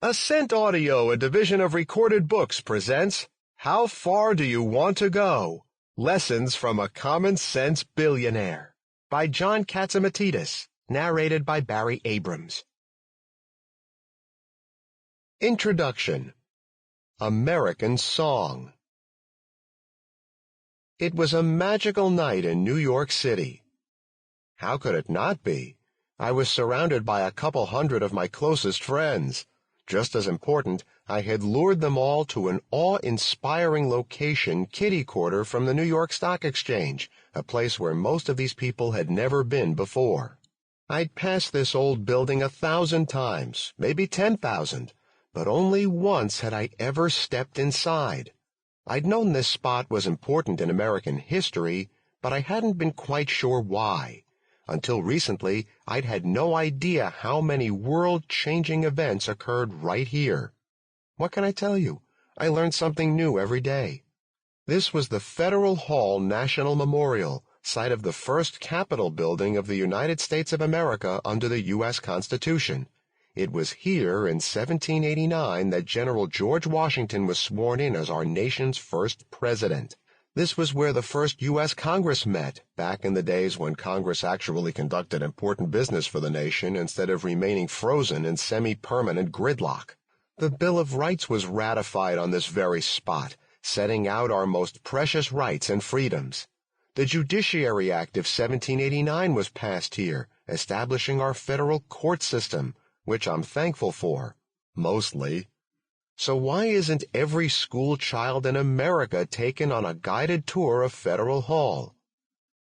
Ascent Audio, a division of Recorded Books, presents How Far Do You Want to Go? Lessons from a Common Sense Billionaire by John Catsimatidis, narrated by Barry Abrams. Introduction. American Song. It was a magical night in New York City. How could it not be? I was surrounded by a couple hundred of my closest friends. Just as important, I had lured them all to an awe-inspiring location kitty corner from the New York Stock Exchange, a place where most of these people had never been before. I'd passed this old building 1,000 times, maybe 10,000, but only once had I ever stepped inside. I'd known this spot was important in American history, but I hadn't been quite sure why. Until recently, I'd had no idea how many world-changing events occurred right here. What can I tell you? I learned something new every day. This was the Federal Hall National Memorial, site of the first Capitol building of the United States of America under the U.S. Constitution. It was here in 1789 that General George Washington was sworn in as our nation's first president. This was where the first U.S. Congress met, back in the days when Congress actually conducted important business for the nation instead of remaining frozen in semi-permanent gridlock. The Bill of Rights was ratified on this very spot, setting out our most precious rights and freedoms. The Judiciary Act of 1789 was passed here, establishing our federal court system, which I'm thankful for, mostly. So why isn't every school child in America taken on a guided tour of Federal Hall?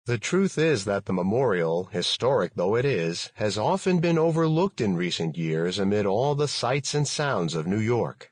The truth is that the memorial, historic though it is, has often been overlooked in recent years amid all the sights and sounds of New York.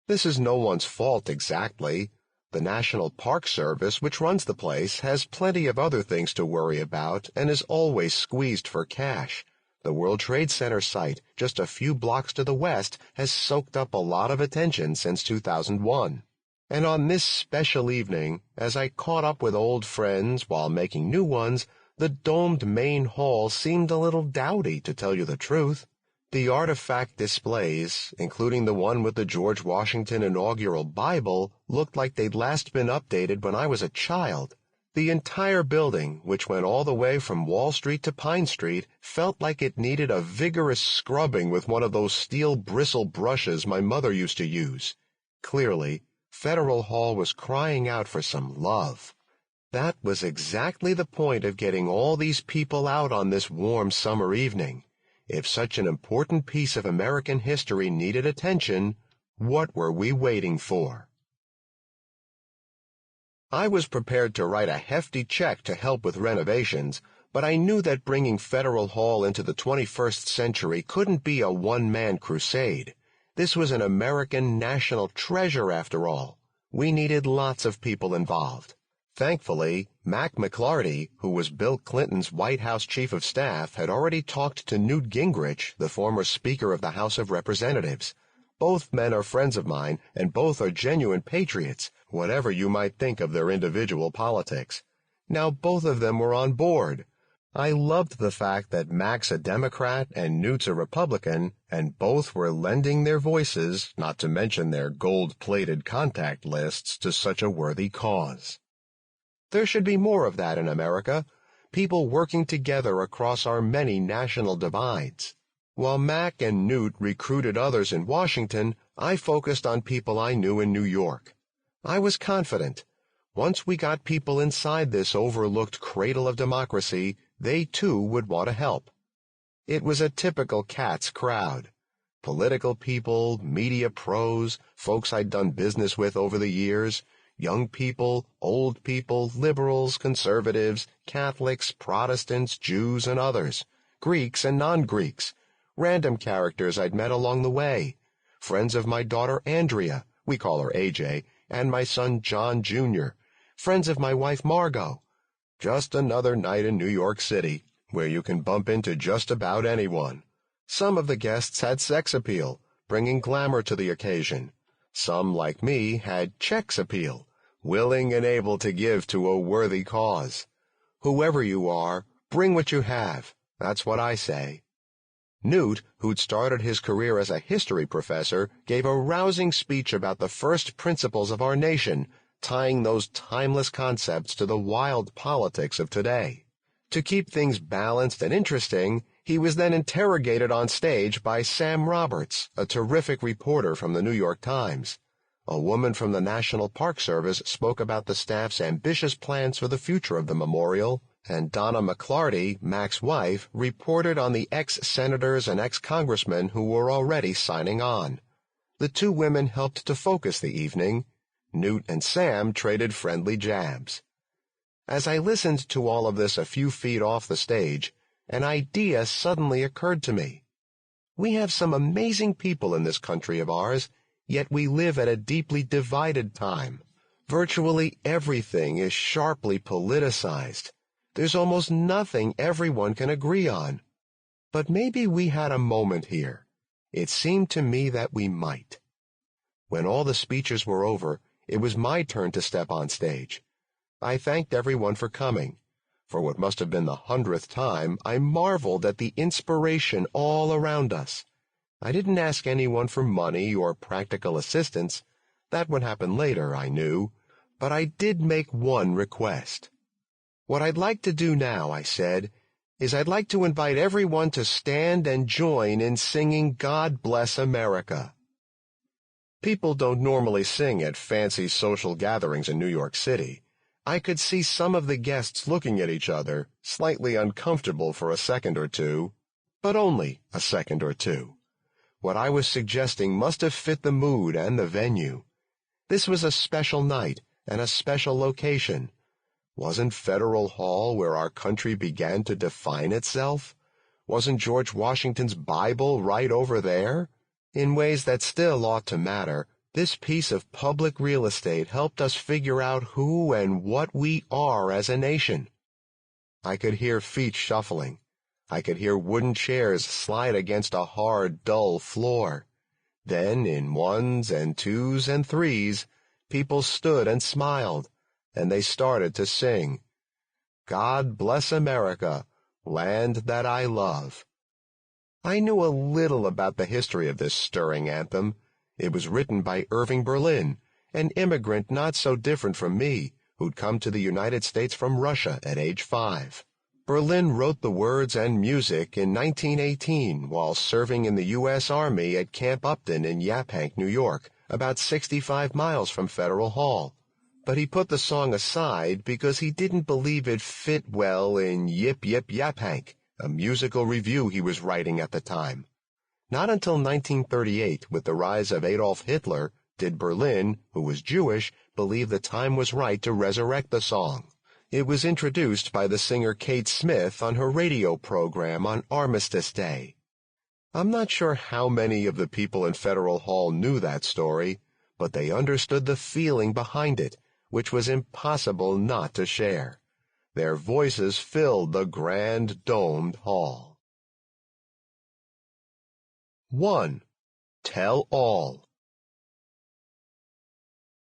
This is no one's fault exactly. The National Park Service, which runs the place, has plenty of other things to worry about and is always squeezed for cash. The World Trade Center site, just a few blocks to the west, has soaked up a lot of attention since 2001. And on this special evening, as I caught up with old friends while making new ones, the domed main hall seemed a little dowdy, to tell you the truth. The artifact displays, including the one with the George Washington inaugural Bible, looked like they'd last been updated when I was a child. The entire building, which went all the way from Wall Street to Pine Street, felt like it needed a vigorous scrubbing with one of those steel bristle brushes my mother used to use. Clearly, Federal Hall was crying out for some love. That was exactly the point of getting all these people out on this warm summer evening. If such an important piece of American history needed attention, what were we waiting for? I was prepared to write a hefty check to help with renovations, but I knew that bringing Federal Hall into the 21st century couldn't be a one-man crusade. This was an American national treasure, after all. We needed lots of people involved. Thankfully, Mac McLarty, who was Bill Clinton's White House chief of staff, had already talked to Newt Gingrich, the former Speaker of the House of Representatives. Both men are friends of mine, and both are genuine patriots, whatever you might think of their individual politics. Now both of them were on board. I loved the fact that Mac's a Democrat and Newt's a Republican, and both were lending their voices, not to mention their gold-plated contact lists, to such a worthy cause. There should be more of that in America, people working together across our many national divides. While Mac and Newt recruited others in Washington, I focused on people I knew in New York. I was confident. Once we got people inside this overlooked cradle of democracy, they too would want to help. It was a typical Cats crowd. Political people, media pros, folks I'd done business with over the years, young people, old people, liberals, conservatives, Catholics, Protestants, Jews, and others, Greeks and non-Greeks, random characters I'd met along the way, friends of my daughter Andrea, we call her AJ, and my son John Jr., friends of my wife Margot. Just another night in New York City, where you can bump into just about anyone. Some of the guests had sex appeal, bringing glamour to the occasion. Some, like me, had checks appeal, willing and able to give to a worthy cause. Whoever you are, bring what you have. That's what I say. Newt, who'd started his career as a history professor, gave a rousing speech about the first principles of our nation, tying those timeless concepts to the wild politics of today. To keep things balanced and interesting, he was then interrogated on stage by Sam Roberts, a terrific reporter from the New York Times. A woman from the National Park Service spoke about the staff's ambitious plans for the future of the memorial, and Donna McClarty, Mac's wife, reported on the ex-senators and ex-congressmen who were already signing on. The two women helped to focus the evening. Newt and Sam traded friendly jabs. As I listened to all of this a few feet off the stage, an idea suddenly occurred to me. We have some amazing people in this country of ours, yet we live at a deeply divided time. Virtually everything is sharply politicized. There's almost nothing everyone can agree on. But maybe we had a moment here. It seemed to me that we might. When all the speeches were over, it was my turn to step on stage. I thanked everyone for coming. For what must have been the 100th time, I marveled at the inspiration all around us. I didn't ask anyone for money or practical assistance. That would happen later, I knew. But I did make one request. What I'd like to do now, I said, is I'd like to invite everyone to stand and join in singing God Bless America. People don't normally sing at fancy social gatherings in New York City. I could see some of the guests looking at each other, slightly uncomfortable for a second or two, but only a second or two. What I was suggesting must have fit the mood and the venue. This was a special night and a special location. Wasn't Federal Hall where our country began to define itself? Wasn't George Washington's Bible right over there? In ways that still ought to matter, this piece of public real estate helped us figure out who and what we are as a nation. I could hear feet shuffling. I could hear wooden chairs slide against a hard, dull floor. Then, in ones and twos and threes, people stood and smiled, and they started to sing, God Bless America, Land That I Love. I knew a little about the history of this stirring anthem. It was written by Irving Berlin, an immigrant not so different from me, who'd come to the United States from Russia at age 5. Berlin wrote the words and music in 1918 while serving in the U.S. Army at Camp Upton in Yaphank, New York, about 65 miles from Federal Hall. But he put the song aside because he didn't believe it fit well in Yip Yip Yaphank, a musical revue he was writing at the time. Not until 1938, with the rise of Adolf Hitler, did Berlin, who was Jewish, believe the time was right to resurrect the song. It was introduced by the singer Kate Smith on her radio program on Armistice Day. I'm not sure how many of the people in Federal Hall knew that story, but they understood the feeling behind it, which was impossible not to share. Their voices filled the grand domed hall. 1. Tell all.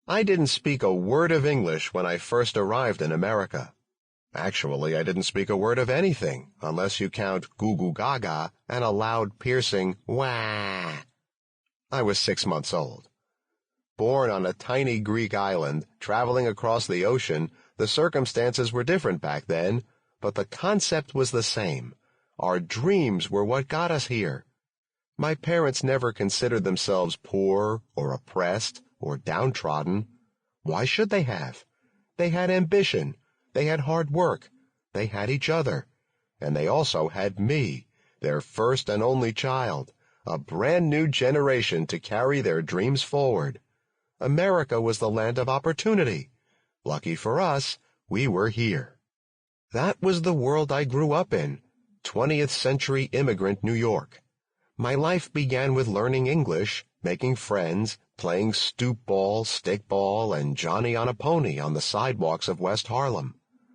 I didn't speak a word of English when I first arrived in America. Actually, I didn't speak a word of anything, unless you count goo-goo gaga and a loud piercing wah. I was 6 months old. Born on a tiny Greek island, traveling across the ocean, the circumstances were different back then, but the concept was the same. Our dreams were what got us here. My parents never considered themselves poor or oppressed or downtrodden. Why should they have? They had ambition, they had hard work, they had each other, and they also had me, their first and only child, a brand new generation to carry their dreams forward. America was the land of opportunity. Lucky for us, we were here. That was the world I grew up in, 20th century immigrant New York. My life began with learning English, making friends, playing stoop ball, stickball, and Johnny on a pony on the sidewalks of West Harlem,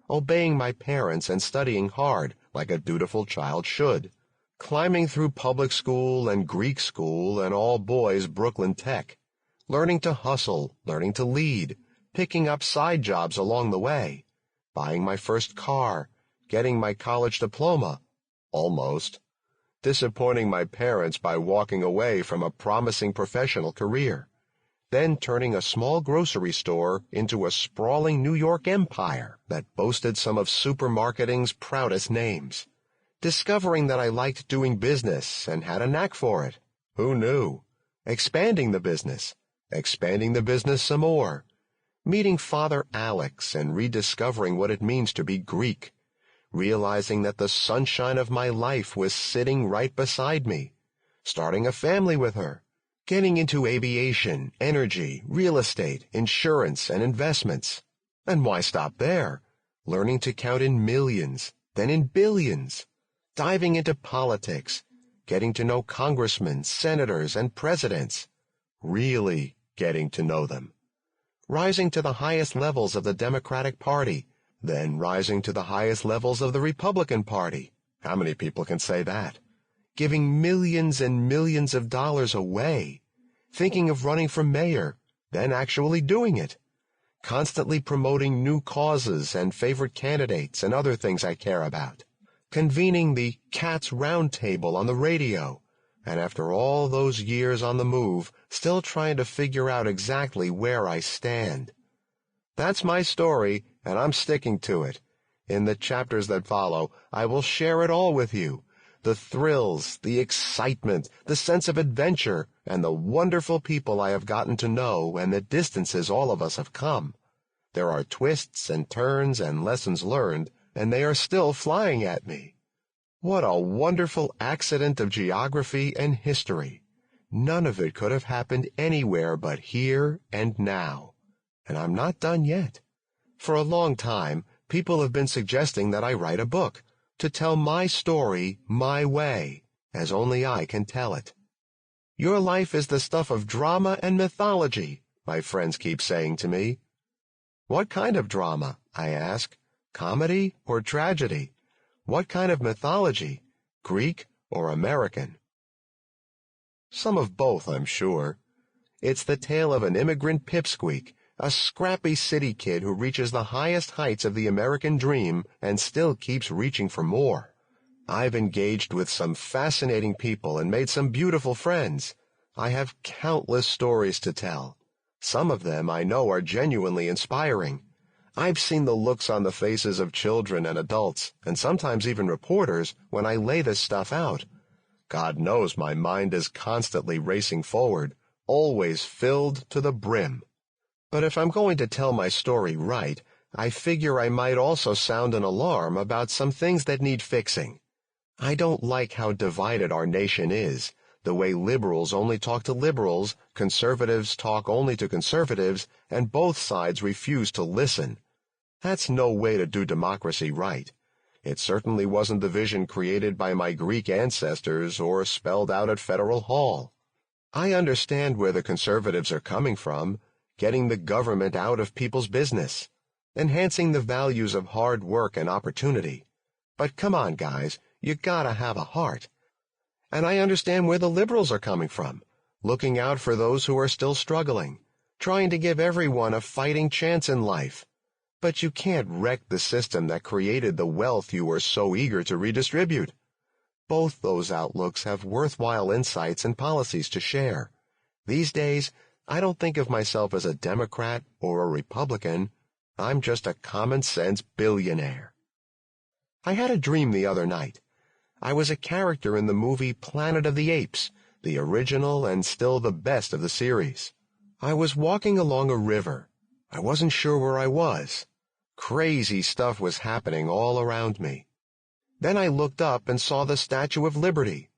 obeying my parents and studying hard like a dutiful child should, climbing through public school and Greek school and all-boys Brooklyn Tech, learning to hustle, learning to lead, picking up side jobs along the way, buying my first car, getting my college diploma, almost, disappointing my parents by walking away from a promising professional career, then turning a small grocery store into a sprawling New York empire that boasted some of supermarketing's proudest names, discovering that I liked doing business and had a knack for it. Who knew? Expanding the business some more, meeting Father Alex and rediscovering what it means to be Greek, realizing that the sunshine of my life was sitting right beside me, starting a family with her, getting into aviation, energy, real estate, insurance, and investments. And why stop there? Learning to count in millions, then in billions, diving into politics, getting to know congressmen, senators, and presidents, really getting to know them, rising to the highest levels of the Democratic Party, then rising to the highest levels of the Republican Party. How many people can say that? Giving millions and millions of dollars away, thinking of running for mayor, then actually doing it, constantly promoting new causes and favorite candidates and other things I care about, convening the Cats Roundtable on the radio, and after all those years on the move, still trying to figure out exactly where I stand. That's my story, and I'm sticking to it. In the chapters that follow, I will share it all with you. The thrills, the excitement, the sense of adventure, and the wonderful people I have gotten to know and the distances all of us have come. There are twists and turns and lessons learned, and they are still flying at me. What a wonderful accident of geography and history. None of it could have happened anywhere but here and now. And I'm not done yet. For a long time, people have been suggesting that I write a book, to tell my story my way, as only I can tell it. Your life is the stuff of drama and mythology, my friends keep saying to me. What kind of drama? I ask. Comedy or tragedy? What kind of mythology? Greek or American? Some of both, I'm sure. It's the tale of an immigrant pipsqueak, a scrappy city kid who reaches the highest heights of the American dream and still keeps reaching for more. I've engaged with some fascinating people and made some beautiful friends. I have countless stories to tell. Some of them I know are genuinely inspiring. I've seen the looks on the faces of children and adults, and sometimes even reporters, when I lay this stuff out. God knows my mind is constantly racing forward, always filled to the brim. But if I'm going to tell my story right, I figure I might also sound an alarm about some things that need fixing. I don't like how divided our nation is, the way liberals only talk to liberals, conservatives talk only to conservatives, and both sides refuse to listen. That's no way to do democracy right. It certainly wasn't the vision created by my Greek ancestors or spelled out at Federal Hall. I understand where the conservatives are coming from, getting the government out of people's business, enhancing the values of hard work and opportunity. But come on, guys, you gotta have a heart. And I understand where the liberals are coming from, looking out for those who are still struggling, trying to give everyone a fighting chance in life. But you can't wreck the system that created the wealth you were so eager to redistribute. Both those outlooks have worthwhile insights and policies to share. These days, I don't think of myself as a Democrat or a Republican. I'm just a common-sense billionaire. I had a dream the other night. I was a character in the movie Planet of the Apes, the original and still the best of the series. I was walking along a river. I wasn't sure where I was. Crazy stuff was happening all around me. Then I looked up and saw the Statue of Liberty.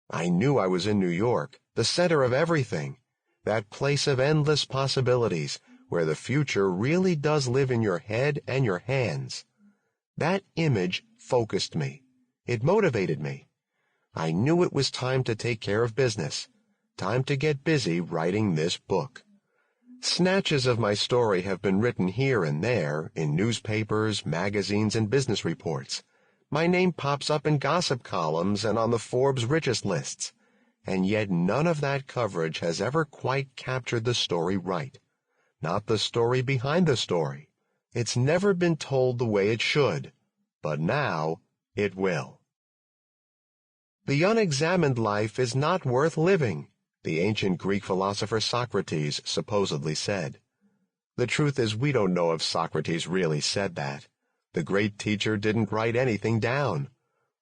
I knew I was in New York, the center of everything, that place of endless possibilities where the future really does live in your head and your hands. That image focused me. It motivated me. I knew it was time to take care of business, time to get busy writing this book. Snatches of my story have been written here and there in newspapers, magazines, and business reports. My name pops up in gossip columns and on the Forbes richest lists, and yet none of that coverage has ever quite captured the story right. Not the story behind the story. It's never been told the way it should, but now it will. The unexamined life is not worth living, the ancient Greek philosopher Socrates supposedly said. The truth is, we don't know if Socrates really said that. The great teacher didn't write anything down.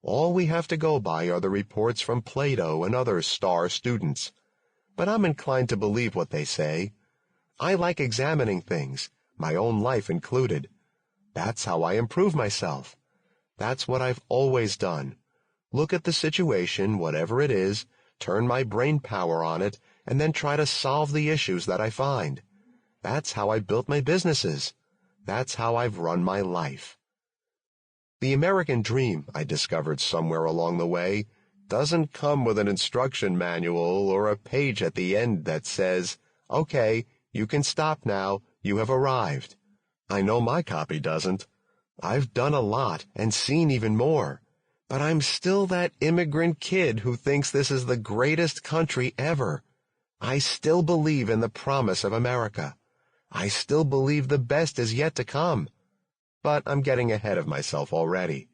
All we have to go by are the reports from Plato and other star students. But I'm inclined to believe what they say. I like examining things, my own life included. That's how I improve myself. That's what I've always done. Look at the situation, whatever it is, turn my brain power on it, and then try to solve the issues that I find. That's how I built my businesses. That's how I've run my life. The American dream, I discovered somewhere along the way, doesn't come with an instruction manual or a page at the end that says, "Okay, you can stop now, you have arrived." I know my copy doesn't. I've done a lot and seen even more, but I'm still that immigrant kid who thinks this is the greatest country ever. I still believe in the promise of America. I still believe the best is yet to come. But I'm getting ahead of myself already.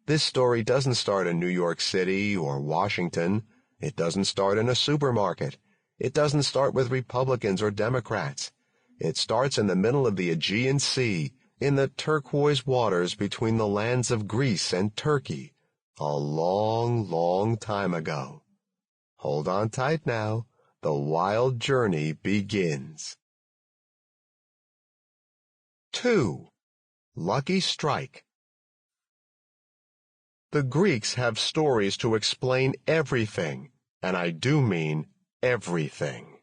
This story doesn't start in New York City or Washington. It doesn't start in a supermarket. It doesn't start with Republicans or Democrats. It starts in the middle of the Aegean Sea, in the turquoise waters between the lands of Greece and Turkey, a long, long time ago. Hold on tight now. The wild journey begins. 2. Lucky Strike. The Greeks have stories to explain everything, and I do mean everything.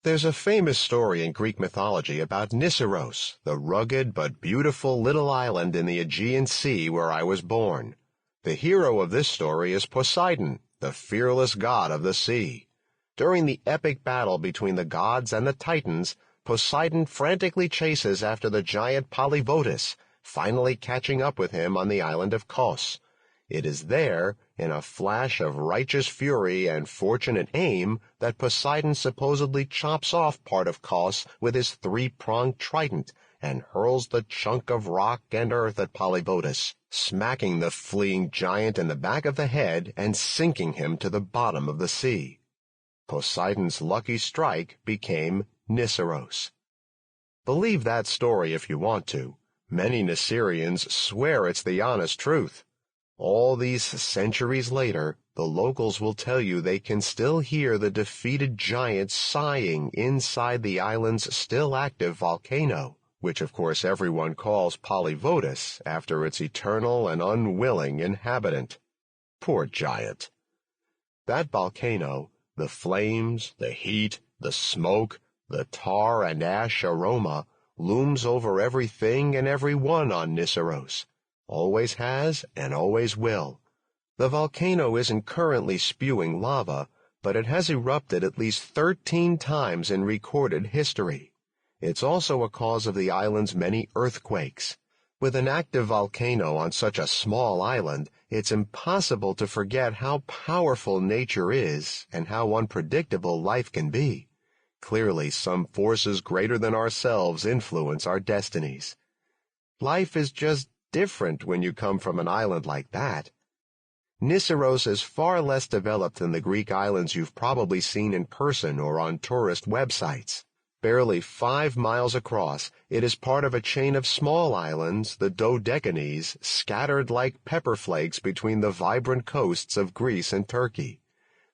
There's a famous story in Greek mythology about Nisyros, the rugged but beautiful little island in the Aegean Sea where I was born. The hero of this story is Poseidon, the fearless god of the sea. During the epic battle between the gods and the Titans, Poseidon frantically chases after the giant Polyvotus, finally catching up with him on the island of Kos. It is there, in a flash of righteous fury and fortunate aim, that Poseidon supposedly chops off part of Kos with his three-pronged trident and hurls the chunk of rock and earth at Polyvotus, smacking the fleeing giant in the back of the head and sinking him to the bottom of the sea. Poseidon's lucky strike became Nisyros. Believe that story if you want to. Many Nisyrians swear it's the honest truth. All these centuries later, the locals will tell you they can still hear the defeated giant sighing inside the island's still active volcano, which of course everyone calls Polyvotus after its eternal and unwilling inhabitant. Poor giant. That volcano, the flames, the heat, the smoke, the tar and ash aroma, looms over everything and everyone on Nisyros. Always has and always will. The volcano isn't currently spewing lava, but it has erupted at least 13 times in recorded history. It's also a cause of the island's many earthquakes. With an active volcano on such a small island, it's impossible to forget how powerful nature is and how unpredictable life can be. Clearly, some forces greater than ourselves influence our destinies. Life is just different when you come from an island like that. Nisyros is far less developed than the Greek islands you've probably seen in person or on tourist websites. Barely 5 miles across, it is part of a chain of small islands, the Dodecanese, scattered like pepper flakes between the vibrant coasts of Greece and Turkey.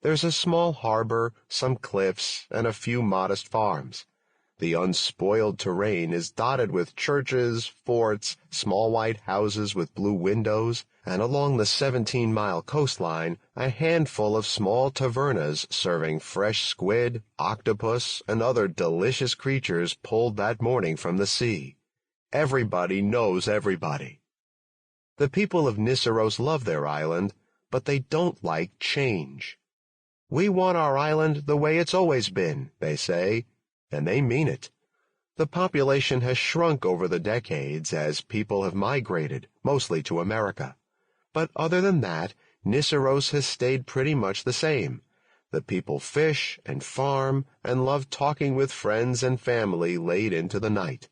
There's a small harbor, some cliffs, and a few modest farms. The unspoiled terrain is dotted with churches, forts, small white houses with blue windows, and along the 17-mile coastline, a handful of small tavernas serving fresh squid, octopus, and other delicious creatures pulled that morning from the sea. Everybody knows everybody. The people of Nisyros love their island, but they don't like change. We want our island the way it's always been, they say, and they mean it. The population has shrunk over the decades as people have migrated, mostly to America. But other than that, Nisyros has stayed pretty much the same. The people fish and farm and love talking with friends and family late into the night.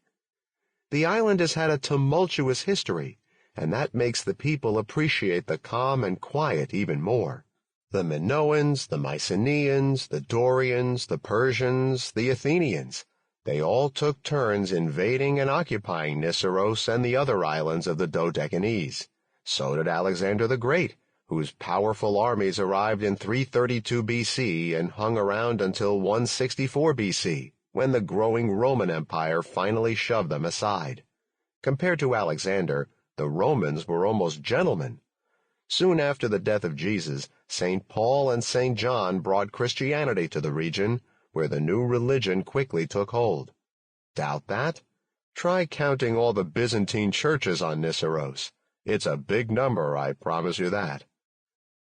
The island has had a tumultuous history, and that makes the people appreciate the calm and quiet even more. The Minoans, the Mycenaeans, the Dorians, the Persians, the Athenians, they all took turns invading and occupying Nisyros and the other islands of the Dodecanese. So did Alexander the Great, whose powerful armies arrived in 332 B.C. and hung around until 164 B.C., when the growing Roman Empire finally shoved them aside. Compared to Alexander, the Romans were almost gentlemen. Soon after the death of Jesus, St. Paul and St. John brought Christianity to the region, where the new religion quickly took hold. Doubt that? Try counting all the Byzantine churches on Nisyros. It's a big number, I promise you that.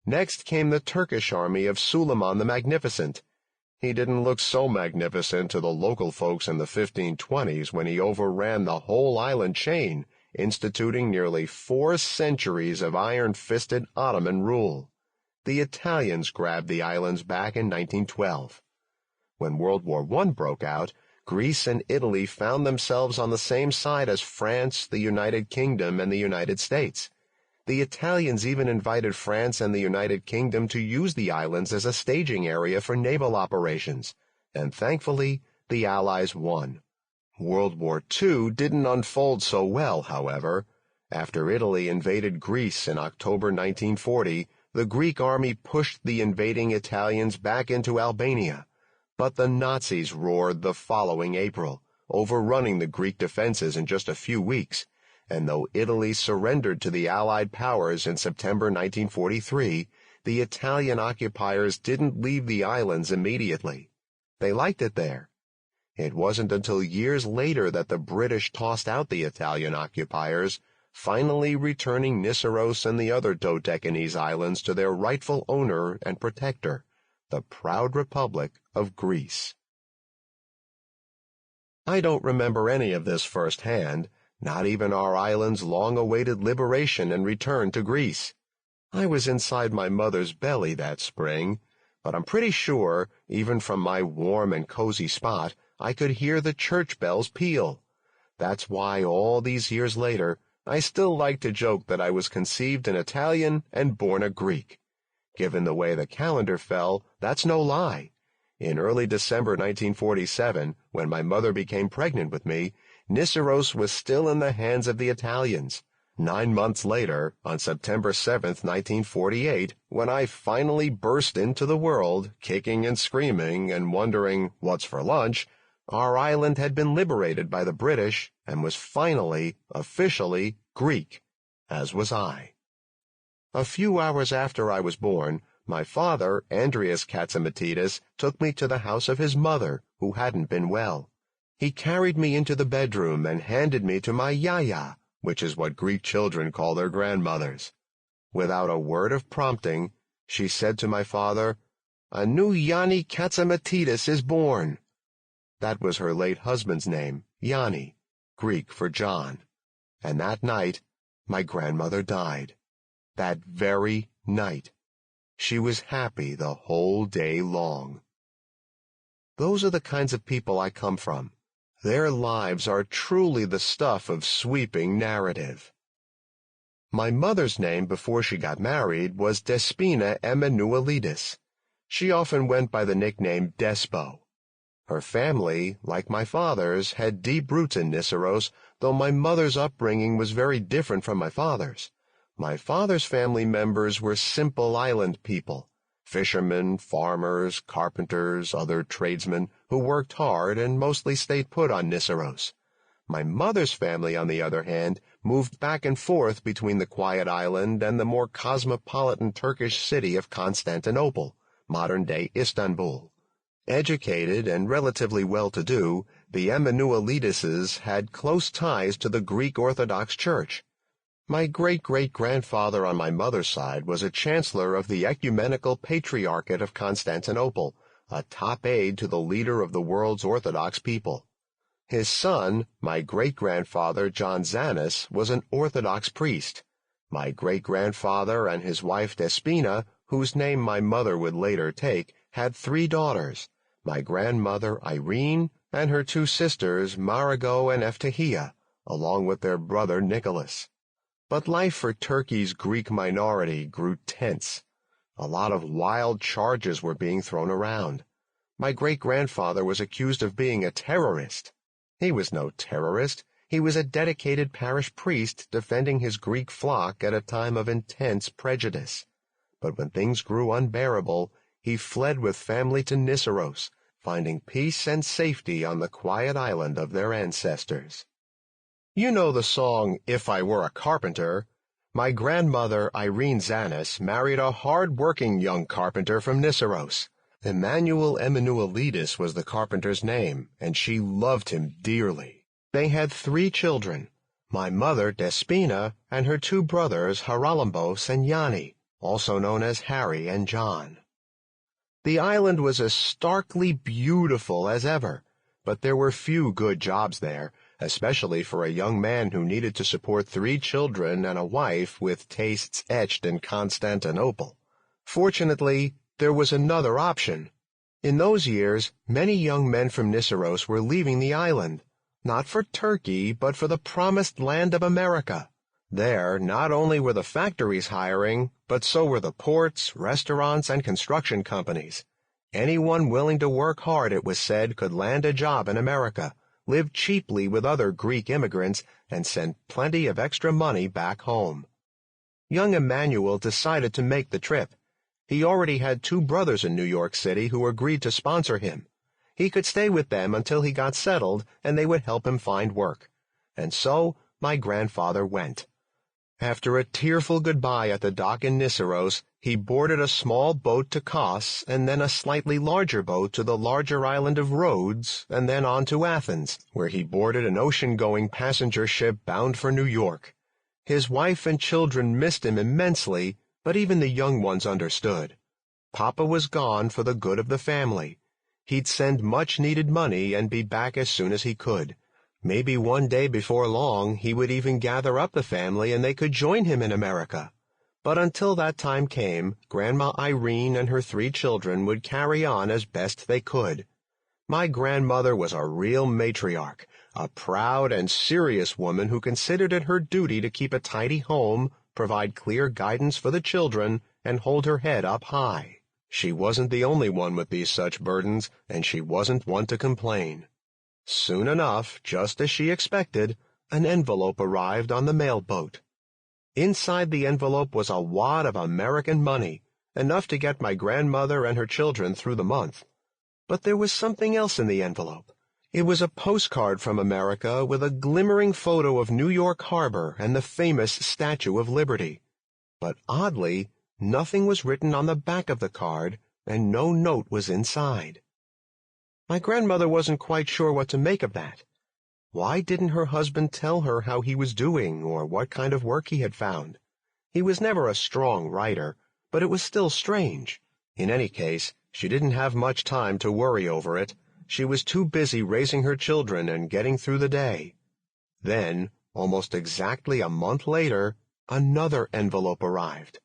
Next came the Turkish army of Suleiman the Magnificent. He didn't look so magnificent to the local folks in the 1520s when he overran the whole island chain, instituting nearly 4 centuries of iron-fisted Ottoman rule. The Italians grabbed the islands back in 1912. When World War I broke out, Greece and Italy found themselves on the same side as France, the United Kingdom, and the United States. The Italians even invited France and the United Kingdom to use the islands as a staging area for naval operations, and thankfully, the Allies won. World War II didn't unfold so well, however. After Italy invaded Greece in October 1940, the Greek army pushed the invading Italians back into Albania. But the Nazis roared the following April, overrunning the Greek defenses in just a few weeks, and though Italy surrendered to the Allied powers in September 1943, the Italian occupiers didn't leave the islands immediately. They liked it there. It wasn't until years later that the British tossed out the Italian occupiers, finally returning Nisyros and the other Dodecanese islands to their rightful owner and protector, the proud Republic of Greece. I don't remember any of this firsthand, not even our island's long-awaited liberation and return to Greece. I was inside my mother's belly that spring, but I'm pretty sure, even from my warm and cozy spot, I could hear the church bells peal. That's why all these years later, I still like to joke that I was conceived an Italian and born a Greek. Given the way the calendar fell, that's no lie. In early December 1947, when my mother became pregnant with me, Nisyros was still in the hands of the Italians. 9 months later, on September 7th, 1948, when I finally burst into the world, kicking and screaming and wondering what's for lunch, our island had been liberated by the British and was finally, officially, Greek, as was I. A few hours after I was born, my father, Andreas Catsimatidis, took me to the house of his mother, who hadn't been well. He carried me into the bedroom and handed me to my yaya, which is what Greek children call their grandmothers. Without a word of prompting, she said to my father, "A new Yanni Catsimatidis is born." That was her late husband's name, Yanni, Greek for John. And that night, my grandmother died. That very night. She was happy the whole day long. Those are the kinds of people I come from. Their lives are truly the stuff of sweeping narrative. My mother's name before she got married was Despina Emanuelidis. She often went by the nickname Despo. Her family, like my father's, had deep roots in Nisyros, though my mother's upbringing was very different from my father's. My father's family members were simple island people, fishermen, farmers, carpenters, other tradesmen, who worked hard and mostly stayed put on Nisyros. My mother's family, on the other hand, moved back and forth between the quiet island and the more cosmopolitan Turkish city of Constantinople, modern-day Istanbul. Educated and relatively well-to-do, the Emanuelidises had close ties to the Greek Orthodox Church. My great-great-grandfather on my mother's side was a chancellor of the Ecumenical Patriarchate of Constantinople, a top aide to the leader of the world's Orthodox people. His son, my great-grandfather John Zanis, was an Orthodox priest. My great-grandfather and his wife Despina, whose name my mother would later take, had 3 daughters, my grandmother Irene and her 2 sisters Marigo and Eftahia, along with their brother Nicholas. But life for Turkey's Greek minority grew tense. A lot of wild charges were being thrown around. My great-grandfather was accused of being a terrorist. He was no terrorist. He was a dedicated parish priest defending his Greek flock at a time of intense prejudice. But when things grew unbearable, he fled with family to Nisyros, finding peace and safety on the quiet island of their ancestors. You know the song, If I Were a Carpenter? My grandmother, Irene Zanis, married a hard-working young carpenter from Nisyros. Emanuelidis was the carpenter's name, and she loved him dearly. They had 3 children, my mother, Despina, and her 2 brothers, Haralambos and Yanni, also known as Harry and John. The island was as starkly beautiful as ever, but there were few good jobs there, especially for a young man who needed to support 3 children and a wife with tastes etched in Constantinople. Fortunately, there was another option. In those years, many young men from Nisyros were leaving the island, not for Turkey, but for the promised land of America. There, not only were the factories hiring, but so were the ports, restaurants, and construction companies. Anyone willing to work hard, it was said, could land a job in America, live cheaply with other Greek immigrants, and send plenty of extra money back home. Young Emmanuel decided to make the trip. He already had 2 brothers in New York City who agreed to sponsor him. He could stay with them until he got settled, and they would help him find work. And so my grandfather went. After a tearful goodbye at the dock in Nisyros, he boarded a small boat to Kos, and then a slightly larger boat to the larger island of Rhodes, and then on to Athens, where he boarded an ocean-going passenger ship bound for New York. His wife and children missed him immensely, but even the young ones understood. Papa was gone for the good of the family. He'd send much-needed money and be back as soon as he could. Maybe one day before long he would even gather up the family and they could join him in America. But until that time came, Grandma Irene and her 3 children would carry on as best they could. My grandmother was a real matriarch, a proud and serious woman who considered it her duty to keep a tidy home, provide clear guidance for the children, and hold her head up high. She wasn't the only one with these such burdens, and she wasn't one to complain. Soon enough, just as she expected, an envelope arrived on the mail boat. Inside the envelope was a wad of American money, enough to get my grandmother and her children through the month. But there was something else in the envelope. It was a postcard from America with a glimmering photo of New York Harbor and the famous Statue of Liberty. But oddly, nothing was written on the back of the card, and no note was inside. My grandmother wasn't quite sure what to make of that. Why didn't her husband tell her how he was doing or what kind of work he had found? He was never a strong writer, but it was still strange. In any case, she didn't have much time to worry over it. She was too busy raising her children and getting through the day. Then, almost exactly a month later, another envelope arrived.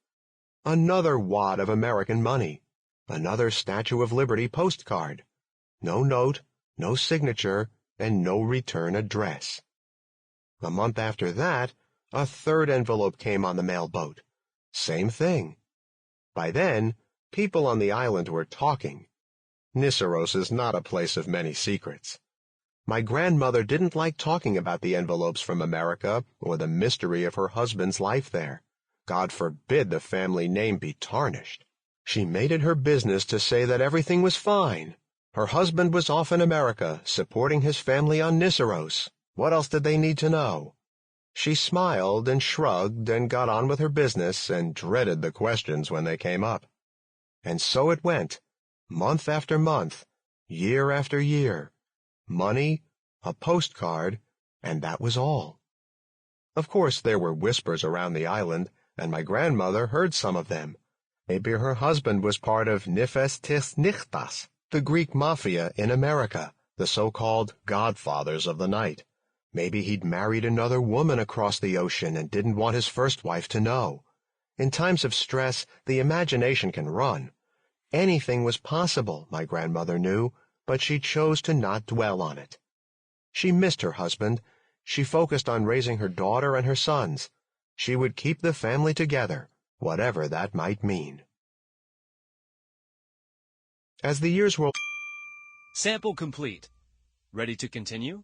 Another wad of American money. Another Statue of Liberty postcard. No note, no signature, and no return address. A month after that, a 3rd envelope came on the mail boat. Same thing. By then, people on the island were talking. Nisyros is not a place of many secrets. My grandmother didn't like talking about the envelopes from America or the mystery of her husband's life there. God forbid the family name be tarnished. She made it her business to say that everything was fine. Her husband was off in America, supporting his family on Nisyros. What else did they need to know? She smiled and shrugged and got on with her business and dreaded the questions when they came up. And so it went, month after month, year after year. Money, a postcard, and that was all. Of course, there were whispers around the island, and my grandmother heard some of them. Maybe her husband was part of Nifes tis Nichtas, the Greek mafia in America, the so-called godfathers of the night. Maybe he'd married another woman across the ocean and didn't want his first wife to know. In times of stress, the imagination can run. Anything was possible, my grandmother knew, but she chose to not dwell on it. She missed her husband. She focused on raising her daughter and her sons. She would keep the family together, whatever that might mean. As the years rolled... Sample complete. Ready to continue?